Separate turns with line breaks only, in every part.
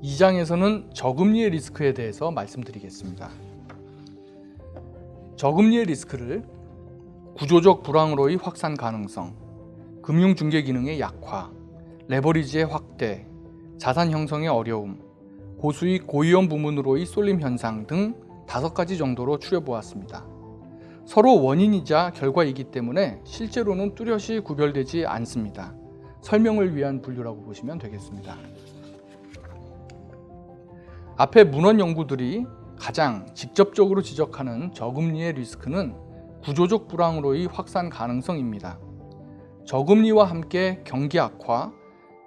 2장에서는 저금리의 리스크에 대해서 말씀드리겠습니다. 저금리의 리스크를 구조적 불황으로의 확산 가능성, 금융중개 기능의 약화, 레버리지의 확대, 자산 형성의 어려움, 고수익 고위험 부문으로의 쏠림 현상 등 5가지 정도로 추려보았습니다. 서로 원인이자 결과이기 때문에 실제로는 뚜렷이 구별되지 않습니다. 설명을 위한 분류라고 보시면 되겠습니다. 앞에 문헌 연구들이 가장 직접적으로 지적하는 저금리의 리스크는 구조적 불황으로의 확산 가능성입니다. 저금리와 함께 경기 악화,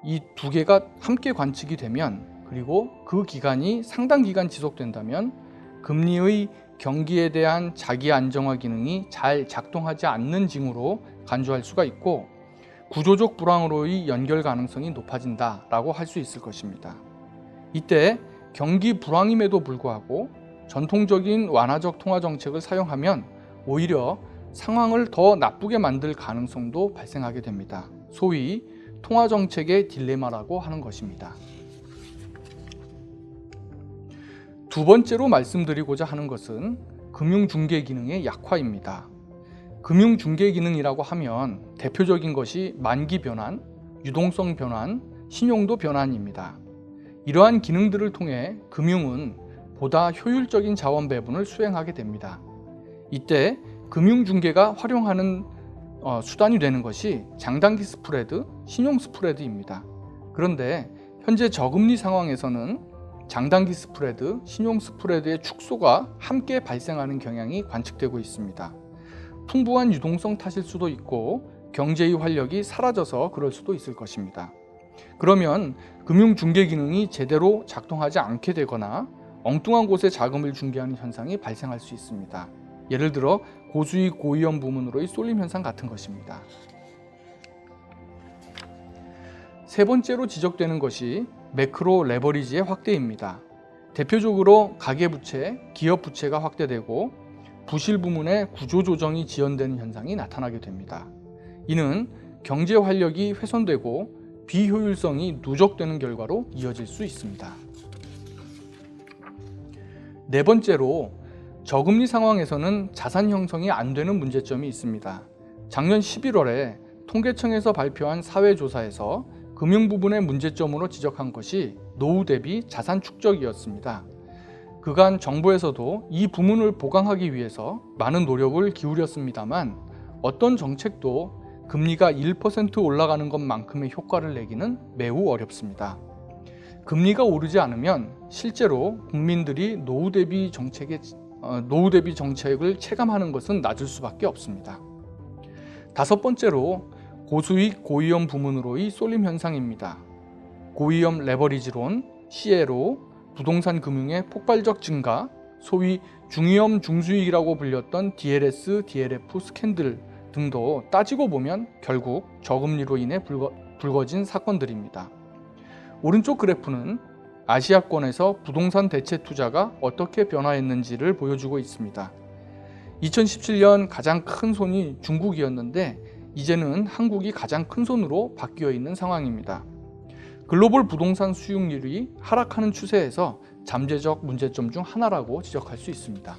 이 두 개가 함께 관측이 되면, 그리고 그 기간이 상당 기간 지속된다면 금리의 경기에 대한 자기 안정화 기능이 잘 작동하지 않는 징후로 간주할 수가 있고, 구조적 불황으로의 연결 가능성이 높아진다라고 할 수 있을 것입니다. 이때 경기 불황임에도 불구하고 전통적인 완화적 통화 정책을 사용하면 오히려 상황을 더 나쁘게 만들 가능성도 발생하게 됩니다. 소위 통화 정책의 딜레마라고 하는 것입니다. 두 번째로 말씀드리고자 하는 것은 금융중개 기능의 약화입니다. 금융중개 기능이라고 하면 대표적인 것이 만기 변환, 유동성 변환, 신용도 변환입니다. 이러한 기능들을 통해 금융은 보다 효율적인 자원 배분을 수행하게 됩니다. 이때 금융중개가 활용하는 수단이 되는 것이 장단기 스프레드, 신용 스프레드입니다. 그런데 현재 저금리 상황에서는 장단기 스프레드, 신용 스프레드의 축소가 함께 발생하는 경향이 관측되고 있습니다. 풍부한 유동성 탓일 수도 있고 경제의 활력이 사라져서 그럴 수도 있을 것입니다. 그러면 금융중개 기능이 제대로 작동하지 않게 되거나 엉뚱한 곳에 자금을 중개하는 현상이 발생할 수 있습니다. 예를 들어 고수익 고위험 부문으로의 쏠림 현상 같은 것입니다. 세 번째로 지적되는 것이 매크로 레버리지의 확대입니다. 대표적으로 가계부채, 기업부채가 확대되고 부실 부문의 구조조정이 지연되는 현상이 나타나게 됩니다. 이는 경제 활력이 훼손되고 비효율성이 누적되는 결과로 이어질 수 있습니다. 네 번째로 저금리 상황에서는 자산 형성이 안 되는 문제점이 있습니다. 작년 11월에 통계청에서 발표한 사회조사에서 금융 부분의 문제점으로 지적한 것이 노후 대비 자산 축적이었습니다. 그간 정부에서도 이 부문을 보강하기 위해서 많은 노력을 기울였습니다만 어떤 정책도 금리가 1% 올라가는 것만큼의 효과를 내기는 매우 어렵습니다. 금리가 오르지 않으면 실제로 국민들이 노후 대비 정책을 체감하는 것은 낮을 수밖에 없습니다. 다섯 번째로 고수익 고위험 부문으로의 쏠림 현상입니다. 고위험 레버리지론, CLO, 부동산 금융의 폭발적 증가, 소위 중위험 중수익이라고 불렸던 DLS, DLF 스캔들 등도 따지고 보면 결국 저금리로 인해 불거진 사건들입니다. 오른쪽 그래프는 아시아권에서 부동산 대체 투자가 어떻게 변화했는지를 보여주고 있습니다. 2017년 가장 큰 손이 중국이었는데 이제는 한국이 가장 큰 손으로 바뀌어 있는 상황입니다. 글로벌 부동산 수익률이 하락하는 추세에서 잠재적 문제점 중 하나라고 지적할 수 있습니다.